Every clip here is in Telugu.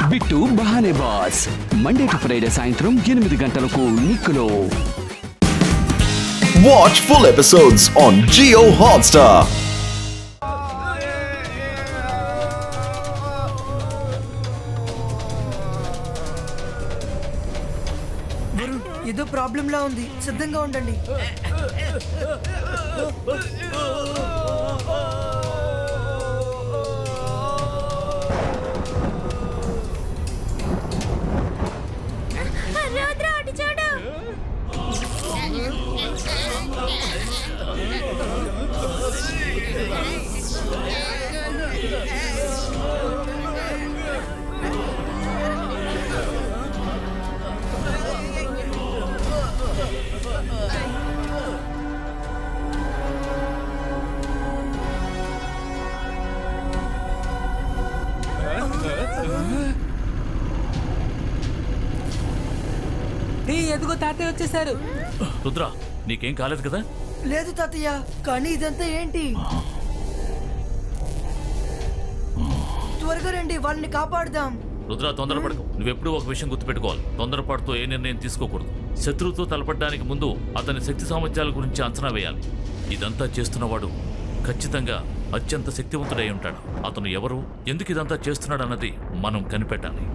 బిట్టు బహానే బాస్ మండే టు ఫ్రైడే సాయంత్రం 8 గంటలకు నిక్కులో. Watch full episodes on Jio Hotstar. ఏదో ప్రాబ్లం లా ఉంది, సిద్ధంగా ఉండండి. ఎదుగో తాతయ్య వచ్చేసారు. రుద్ర, నీకేం కాలేదు కదా? లేదు తాతయ్య, కానీ ఇదంతా ఏంటి? త్వరగా రండి, వాళ్ళని కాపాడుదాం. రుద్ర, తొందరపడకు. నువ్వెప్పుడూ ఒక విషయం గుర్తుపెట్టుకోవాలి, తొందరపాటుతో ఏ నిర్ణయం తీసుకోకూడదు. శత్రువుతో తలపడడానికి ముందు అతని శక్తి సామర్థ్యాల గురించి అంచనా వేయాలి. ఇదంతా చేస్తున్నవాడు ఖచ్చితంగా అత్యంత శక్తివంతుడై ఉంటాడు. అతను ఎవరు, ఎందుకు ఇదంతా చేస్తున్నాడు అన్నది మనం కనిపెట్టాలి.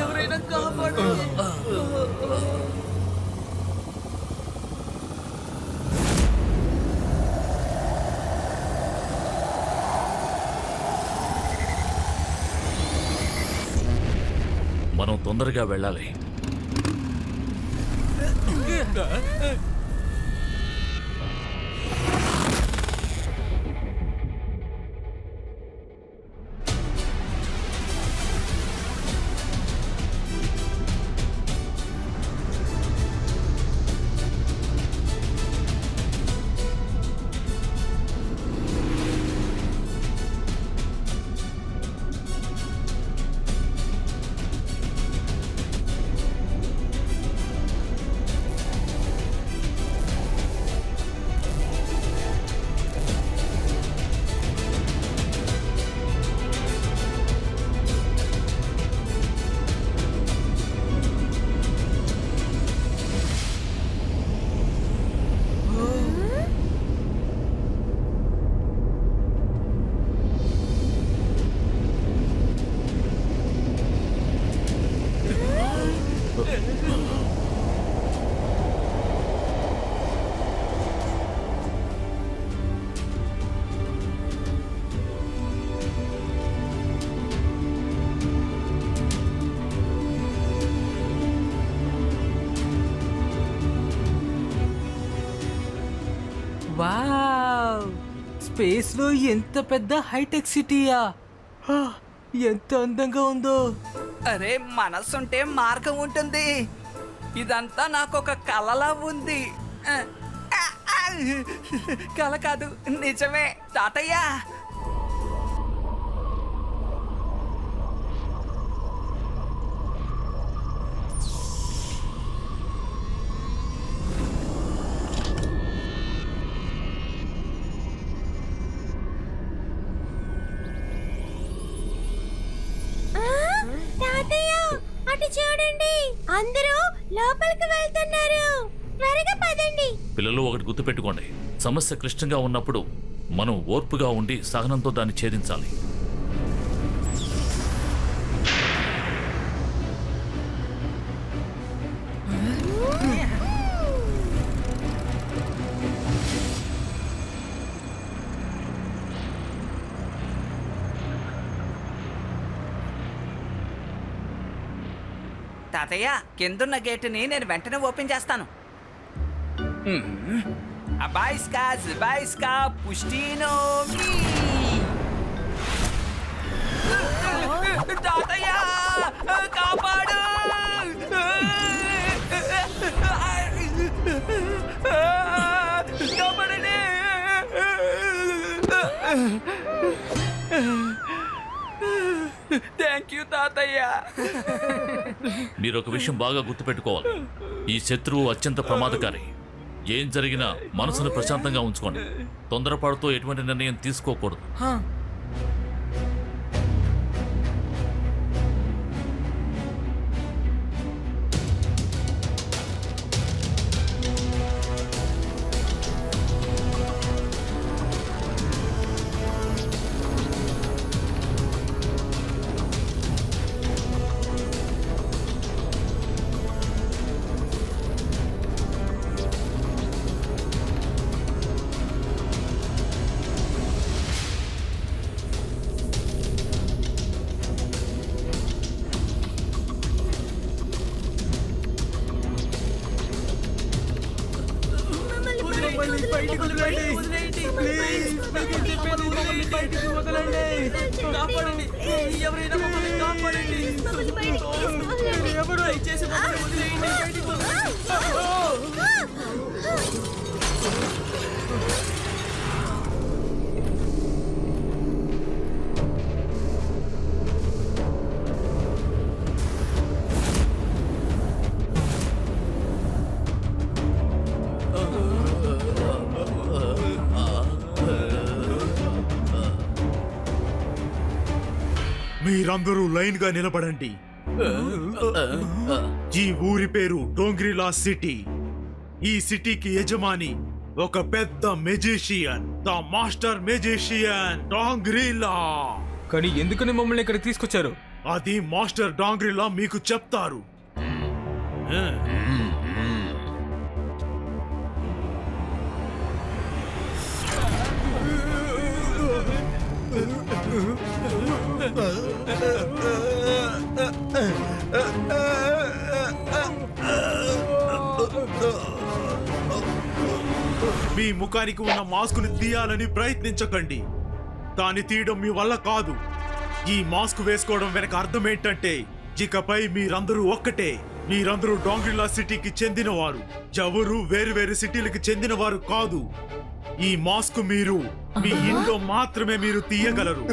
ఎవరైనా కాపాడు. మనం తొందరగా వెళ్ళాలి. వావ్, స్పేస్ లో ఎంత పెద్ద హైటెక్ సిటీయా! ఎంత అందంగా ఉందో. అరే, మనసుంటే మార్గం ఉంటుంది. ఇదంతా నాకు ఒక కలలా ఉంది. కల కాదు, నిజమే తాతయ్య. చూడండి, అందరూ లోపలికి వెళ్తున్నారు. త్వరగా పదండి. పిల్లలు, ఒకటి గుర్తుపెట్టుకోండి, సమస్య క్లిష్టంగా ఉన్నప్పుడు మనం ఓర్పుగా ఉండి సహనంతో దాన్ని ఛేదించాలి. తాతయ్య కిందున్న గేటుని నేను వెంటనే ఓపెన్ చేస్తాను. అబాయిస్కా జిబాయిస్కా పుష్టినో మీ. తాతయ్య కాపాడు. కాపాడండి. థ్యాంక్ యూ తాతయ్య. మీరు ఒక విషయం బాగా గుర్తుపెట్టుకోవాలి. ఈ శత్రువు అత్యంత ప్రమాదకారి. ఏం జరిగినా మనసును ప్రశాంతంగా ఉంచుకోండి. తొందరపాటుతో ఎటువంటి నిర్ణయం తీసుకోకూడదు. మీరందరూ లైన్ గా నిలబడండి. ఈ ఊరి పేరు డోంగ్రిలా సిటీ. ఈ సిటీకి యజమాని ఒక పెద్ద మెజిషియన్, ద మాస్టర్ మెజిషియన్ డోంగ్రిలా. కానీ ఎందుకని మమ్మల్ని ఇక్కడ తీసుకొచ్చారు? అది మాస్టర్ డోంగ్రిలా మీకు చెప్తారు. మీ ముఖానికి ఉన్న మాస్కుని తీయాలని ప్రయత్నించకండి. దాన్ని తీయడం మీ వల్ల కాదు. ఈ మాస్క్ వేసుకోవడం వెనక అర్థం ఏంటంటే ఇకపై మీరందరూ ఒక్కటే. మీరందరూ డోంగ్రిలా సిటీకి చెందినవారు. ఎవరు వేరు వేరు సిటీలకు చెందినవారు కాదు. ఈ మాస్క్ మీరు మీ ఇంట్లో మాత్రమే మీరు తీయగలరు.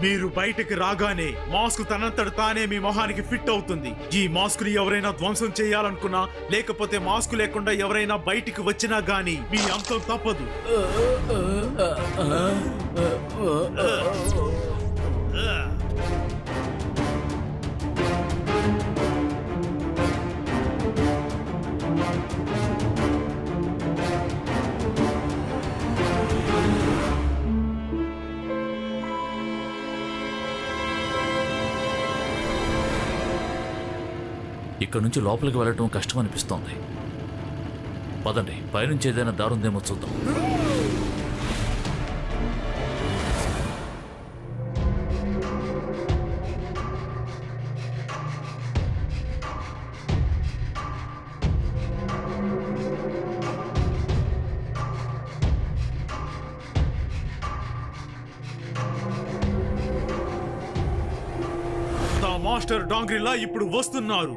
మీరు బయటకు రాగానే మాస్క్ తనంతట తానే మీ మొహానికి ఫిట్ అవుతుంది. ఈ మాస్క్ ని ఎవరైనా ధ్వంసం చేయాలనుకున్నా, లేకపోతే మాస్క్ లేకుండా ఎవరైనా బయటికి వచ్చినా గానీ మీ అంతం తప్పదు. ఇక్కడ నుంచి లోపలికి వెళ్ళటం కష్టం అనిపిస్తోంది. పదండి, పైనుంచి ఏదైనా దారుందేమో చూద్దాం. ద మాస్టర్ డోంగ్రిలా ఇప్పుడు వస్తున్నారు.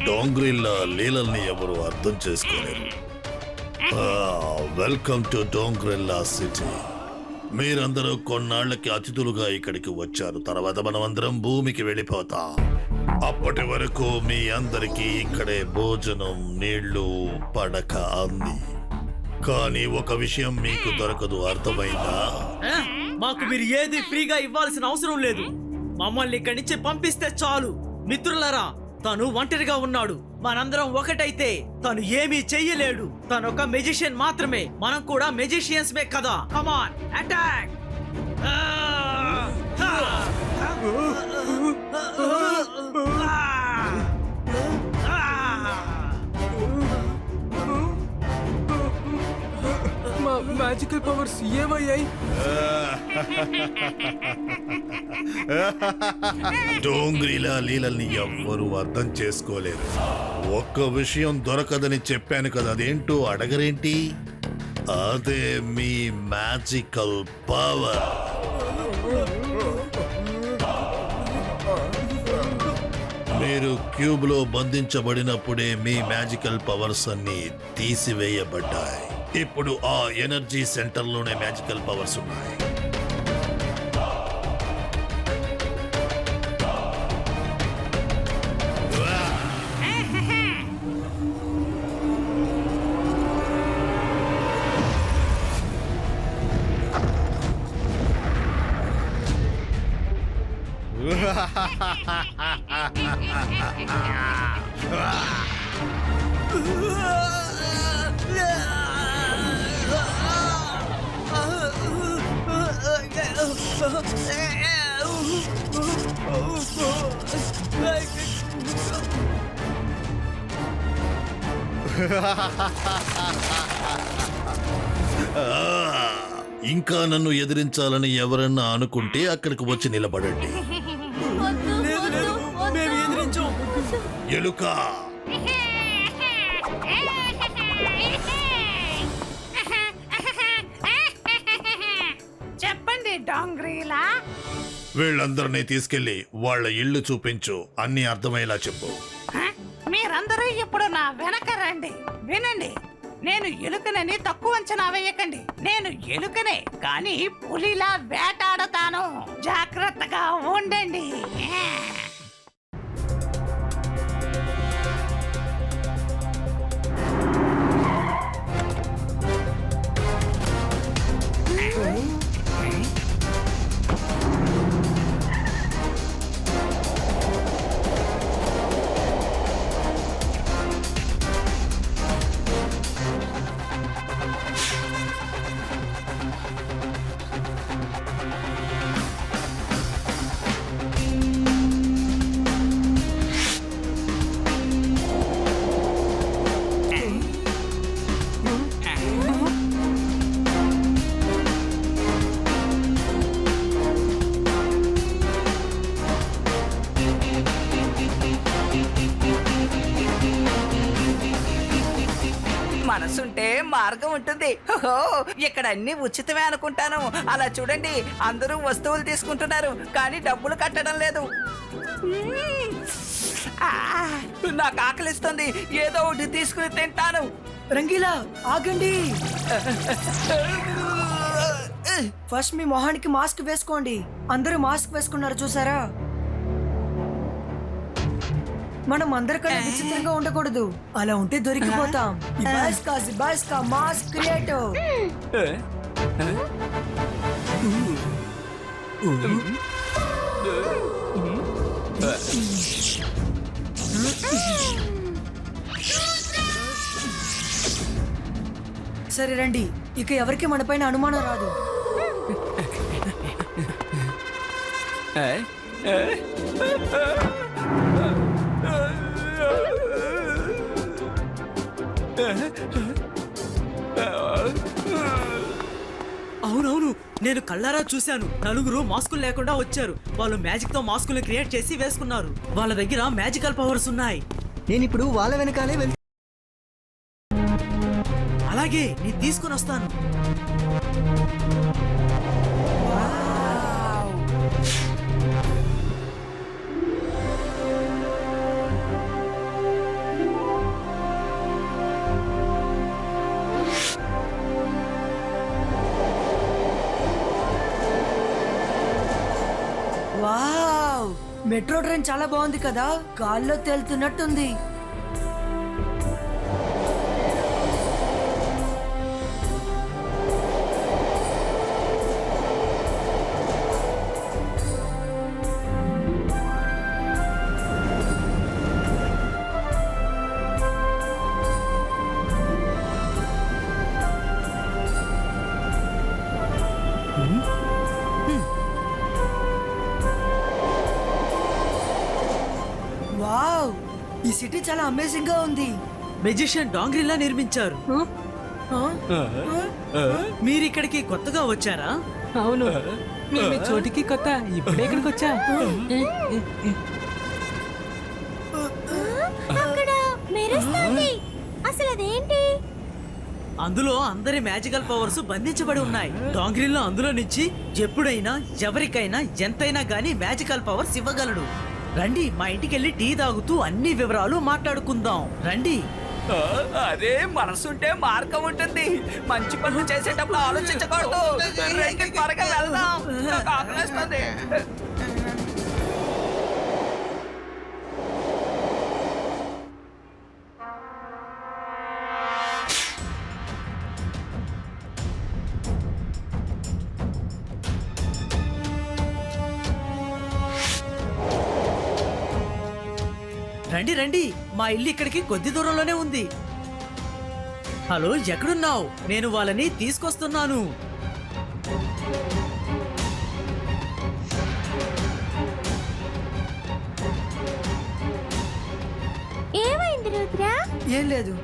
డోంగ్రిల్లా లీలల్ని ఎవరు అర్థం చేసుకోలేరు. Welcome to Dongrilla city. మీరందరూ కొన్నాళ్లకి అతిథులుగా ఇక్కడికి వచ్చారు. తర్వాత మనం అందరం భూమికి వెళ్ళిపోతాం. అప్పటి వరకు మీ అందరికీ ఇక్కడే భోజనం, నీళ్లు, పడక అంది. కానీ ఒక విషయం మీకు దొరకదు, అర్థమైందా? మాకు మీరు ఏది ఫ్రీగా ఇవ్వాల్సిన అవసరం లేదు. మమ్మల్ని ఇక్కడి నుంచి పంపిస్తే చాలు. మిత్రులారా, తను ఒంటరిగా ఉన్నాడు. మనందరం ఒకటైతే తను ఏమీ చెయ్యలేడు. తను ఒక మెజిషియన్ మాత్రమే. మనం కూడా మెజిషియన్స్మే కదా. Come on, attack! మ్యాజికల్ పవర్స్ ఏమయ్యాయి? డోంగ్రీలా లీలల్ని ఎవ్వరూ అర్థం చేసుకోలేరు. ఒక్క విషయం దొరకదని చెప్పాను కదా, అదేంటో అడగరేంటి? అదే మీ మ్యాజికల్ పవర్. మీరు క్యూబ్ లో బంధించబడినప్పుడే మీ మ్యాజికల్ పవర్స్ అన్ని తీసివేయబడ్డాయి. ఇప్పుడు ఆ ఎనర్జీ సెంటర్ లోనే మ్యాజికల్ పవర్స్ ఉన్నాయి. ఇంకా నన్ను ఎదిరించాలని ఎవరన్నా అనుకుంటే అక్కడికి వచ్చి నిలబడండి. లేదు లేదు, మేము ఎదిరించాం. ఎలుక చెప్పండి డాంగ్రీలా. వీళ్ళందరినీ తీసుకెళ్లి వాళ్ళ ఇల్లు చూపించు, అన్ని అర్థమయ్యేలా చెప్పు. మీరందరూ ఇప్పుడు నా వెనక రండి. వినండి, నేను ఎలుకనని తక్కువ అంచనా వేయకండి. నేను ఎలుకనే, కానీ పులిలా వేటాడతాను. జాగ్రత్తగా ఉండండి. మనసుంటే మార్గం ఉంటుంది. ఓహో, ఇక్కడ అన్ని ఉచితమే అనుకుంటాను. అలా చూడండి, అందరూ వస్తువులు తీసుకుంటున్నారు కానీ డబ్బులు కట్టడం లేదు. ఆ, నాకు ఆకలిస్తుంది. ఏదో ఒకటి తీసుకుని తింటాను. రంగీలా ఆగండి. ఫస్ట్ మీ మొహానికి మాస్క్ వేసుకోండి. అందరూ మాస్క్ వేసుకున్నారు చూసారా? మనం అందరికన్నా విచిత్రంగా ఉండకూడదు. అలా ఉంటే దొరికిపోతాం. ఇబాస్కా మాస్క్ క్రియేటివ్. సరే రండి, ఇక ఎవరికి మన పైన అనుమానం రాదు. అవునవును, నేను కళ్ళారా చూశాను. నలుగురు మాస్కులు లేకుండా వచ్చారు. వాళ్ళు మ్యాజిక్ తో మాస్కులు క్రియేట్ చేసి వేసుకున్నారు. వాళ్ళ దగ్గర మ్యాజికల్ పవర్స్ ఉన్నాయి. నేను ఇప్పుడు వాళ్ళ వెనకాలే వెళ్తాను. అలాగే నేను తీసుకుని వస్తాను. వావ్, మెట్రో ట్రైన్ చాలా బాగుంది కదా, గాల్లో తేలుతున్నట్టుంది. వావ్, ఈ సిటీ చాలా అమేజింగ్ గా ఉంది. మెజిషియన్ డాంగ్రీలా నిర్మించారు. మీరు ఇక్కడికి కొత్తగా వచ్చారా? అవును, మేము ఈ చోటికి కొత్త, ఇప్పుడే ఇక్కడికి వచ్చా. అక్కడ మెరుస్తోంది. అసలు అదేంటి? అందులో అందరి మ్యాజికల్ పవర్స్ బంధించబడి ఉన్నాయి. డాంగ్రీలో అందులో నుంచి ఎప్పుడైనా ఎవరికైనా ఎంతైనా గానీ మ్యాజికల్ పవర్స్ ఇవ్వగలడు. రండి, మా ఇంటికి వెళ్ళి టీ తాగుతూ అన్ని వివరాలు మాట్లాడుకుందాం. రండి. అరే, మనసుంటే మార్గం ఉంటుంది. మంచి పనులు చేసేటప్పుడు ఆలోచించకూడదు. రండి, త్వరగా వెళ్దాం. నాకు ఆకలేస్తుంది. రండి రండి, మా ఇల్లు ఇక్కడికి కొద్ది దూరంలోనే ఉంది. హలో, ఎక్కడున్నావు? నేను వాళ్ళని తీసుకొస్తున్నాను. ఏమైంది రుద్ర? ఏం లేదు.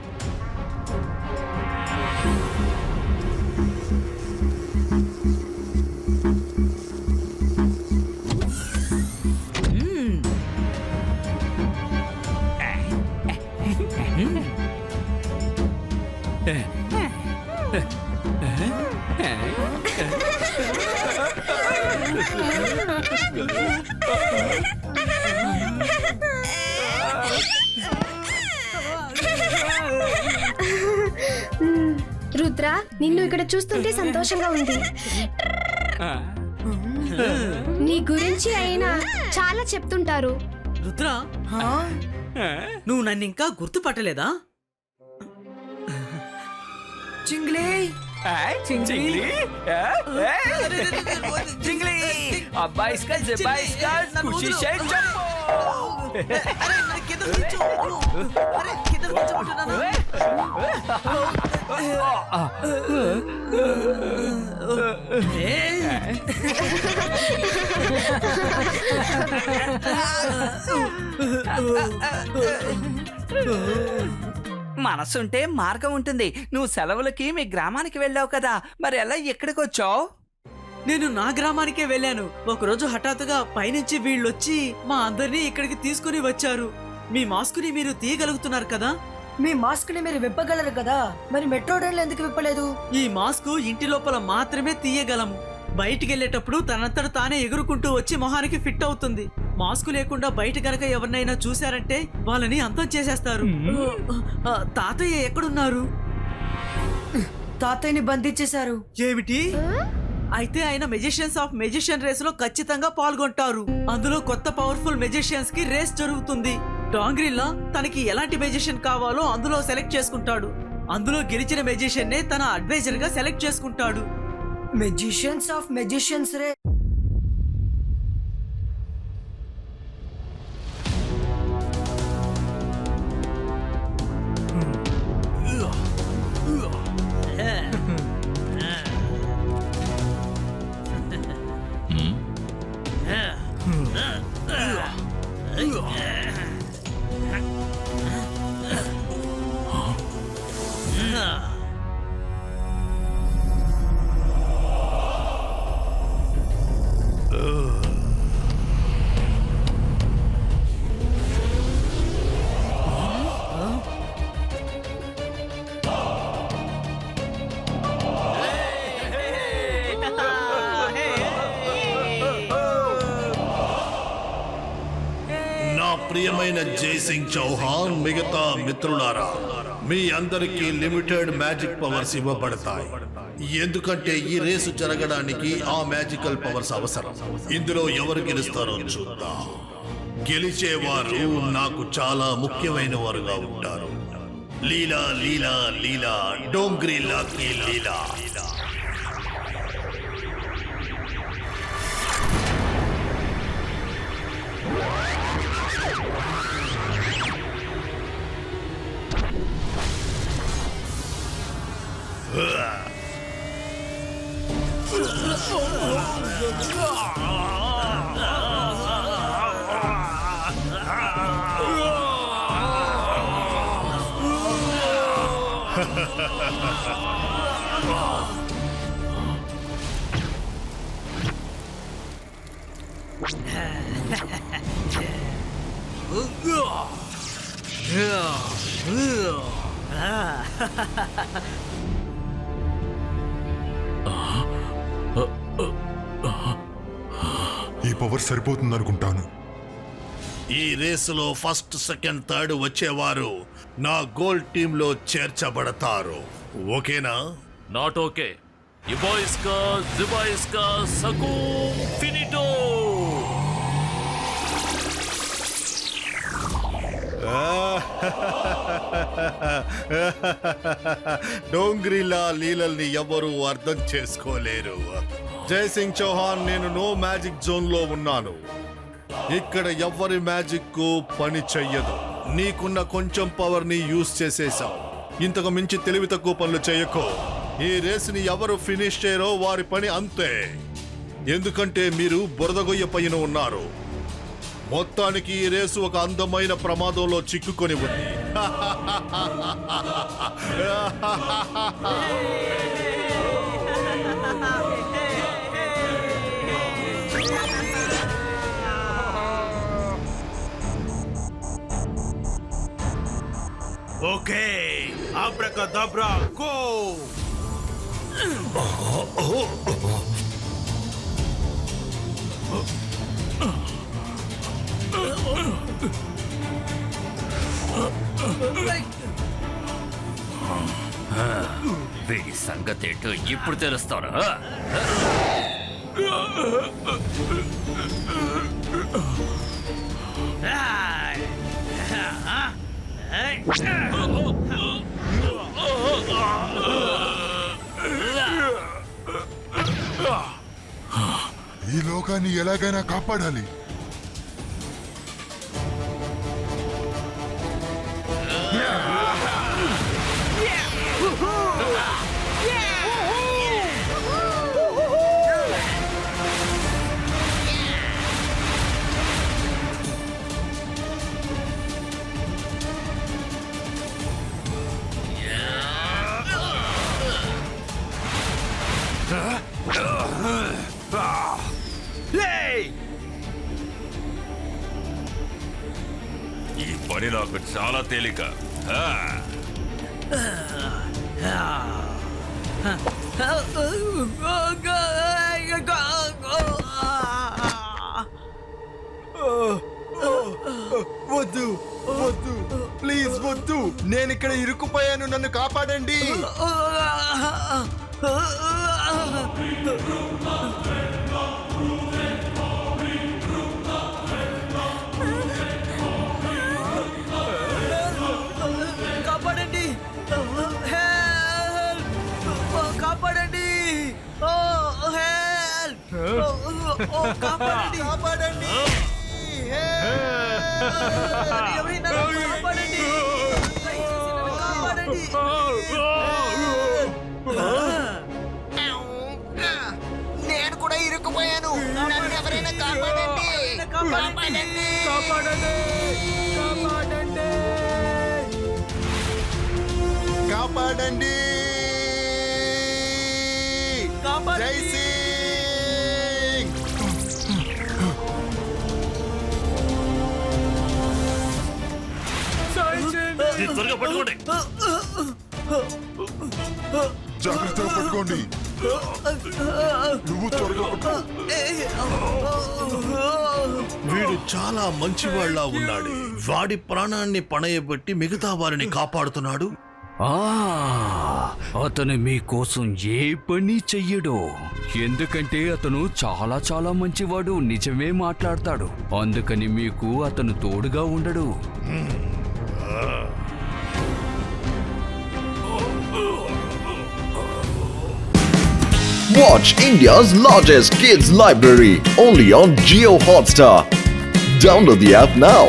రుద్ర, నిన్ను ఇక్కడ చూస్తుంటే సంతోషంగా ఉంది. నీ గురించి అయినా చాలా చెప్తుంటారు. రుద్ర, నువ్వు నన్ను ఇంకా గుర్తుపట్టలేదా? చింగ్లీ అబ్బా, ఇస్కా జబ్బా, ఇస్కా ఖుషి షేక్ చెప్పు. అరే, నన్ను కింద దించు. అరే, కింద దించమంటున్నాను. మనసుంటే మార్గం ఉంటుంది. నువ్వు సెలవులకి మీ గ్రామానికి వెళ్ళావు కదా, మరి ఎలా ఇక్కడికి వచ్చావు? నేను నా గ్రామానికే వెళ్ళాను. ఒకరోజు హఠాత్తుగా పైనుంచి వీళ్ళొచ్చి మా అందరినీ ఇక్కడికి తీసుకుని వచ్చారు. మీ మాస్కుని మీరు తీయగలుగుతున్నారు కదా? మీ మాస్క్ ని మీరు విప్పగలరు కదా, మరి మెట్రో రైలు ఎందుకు విప్పలేదు? ఈ మాస్క్ ఇంటి లోపల మాత్రమే తీయగలము. బయటికి వెళ్ళేటప్పుడు తనంతట తానే ఎగురుకుంటూ వచ్చి మొహానికి ఫిట్ అవుతుంది. మాస్క్ లేకుండా బయట గనక ఎవరినైనా చూశారంటే వాళ్ళని అంతం చేసేస్తారు. తాతయ్య ఎక్కడున్నారు? తాతయ్యని బంధించేశారు. ఏమిటి? అయితే ఆయన మెజిషియన్స్ ఆఫ్ మెజిషియన్ రేస్ లో ఖచ్చితంగా పాల్గొంటారు. అందులో కొత్త పవర్ఫుల్ మెజిషియన్స్ కి రేస్ జరుగుతుంది. డాంగ్రిల్లా తనకి ఎలాంటి మెజిషియన్ కావాలో అందులో సెలెక్ట్ చేసుకుంటాడు. అందులో గెలిచిన మెజిషియన్ నే తన అడ్వైజర్ గా సెలెక్ట్ చేసుకుంటాడు. మెజిషియన్స్ ఆఫ్ మెజిషియన్స్ రే. ప్రియమైన జైసింగ్ చౌహాన్, మిగతా మిత్రులారా, మీ అందరికీ లిమిటెడ్ మ్యాజిక్ పవర్స్ ఇవ్వబడతాయి. ఎందుకంటే ఈ రేసు జరగడానికి ఆ మ్యాజికల్ పవర్స్ అవసరం. ఇందులో ఎవరు గెలుస్తారో చూద్దాం. గెలిచేవారు నాకు చాలా ముఖ్యమైన వారుగా ఉంటారు. లీలా లీలా లీలా, డోంగ్రీలాకి లీలా. ఈ పవర్ సరిపోతుంది అనుకుంటాను. ఈ రేసులో ఫస్ట్, సెకండ్, థర్డ్ వచ్చేవారు నా గోల్ టీంలో చేర్చబడతారు. ఓకేనా? Not okay. ఇబాయిస్కా జిబాయిస్కా సకు ఫినిటో. డోంగ్రీలా లీలల్ని ఎవరూ అర్థం చేసుకోలేరు. జయసింగ్ చౌహాన్, నేను నో మ్యాజిక్ జోన్ లో ఉన్నాను. ఇక్కడ ఎవరి మ్యాజిక్ పని చెయ్యదు. నీకున్న కొంచెం పవర్ ని యూజ్ చేసేసావు. ఇంతకు మించి తెలివి తక్కువ పనులు చేయకో. ఈ రేసుని ఎవరు ఫినిష్ చేయరో వారి పని అంతే. ఎందుకంటే మీరు బురదగొయ్య పైన ఉన్నారు. మొత్తానికి ఈ రేసు ఒక అందమైన ప్రమాదంలో చిక్కుకొని ఉంది. Okay, abracadabra go. వీడి సంగతి ఏంటో ఇప్పుడు తెలుస్తారా? ఈ లోకాన్ని ఎలాగైనా కాపాడాలి. ఈ పని నాకు చాలా తేలిక. వద్దు వద్దు, ప్లీజ్ వద్దు. నేను ఇక్కడ ఇరుక్కుపోయాను, నన్ను కాపాడండి. కాపాడండి, కాపాడండి, కాపాడండి, కాపాడండి. ఎవరైనా కాపాడండి, కాపాడండి. నేను కూడా ఇరుక్కుపోయాను. నన్ను ఎవరైనా కాపాడండి, కాపాడండి, కాపాడండి, కాపాడండి, కాపాడండి. జై సింగ్. త్వరగా పట్టుకోండి. జాగ్రత్తగా పట్టుకోండి. నువ్వు త్వరగా పట్టుకో. వీడు చాలా మంచివాళ్ళ ఉన్నాడు. వాడి ప్రాణాన్ని పణయబెట్టి మిగతా వారిని కాపాడుతున్నాడు. అతను మీకోసం ఏ పని చెయ్యడు. ఎందుకంటే అతను చాలా చాలా మంచివాడు, నిజమే మాట్లాడతాడు. అందుకని మీకు అతను తోడుగా ఉండడు. Watch India's largest kids library only on Jio Hotstar. Download the app now.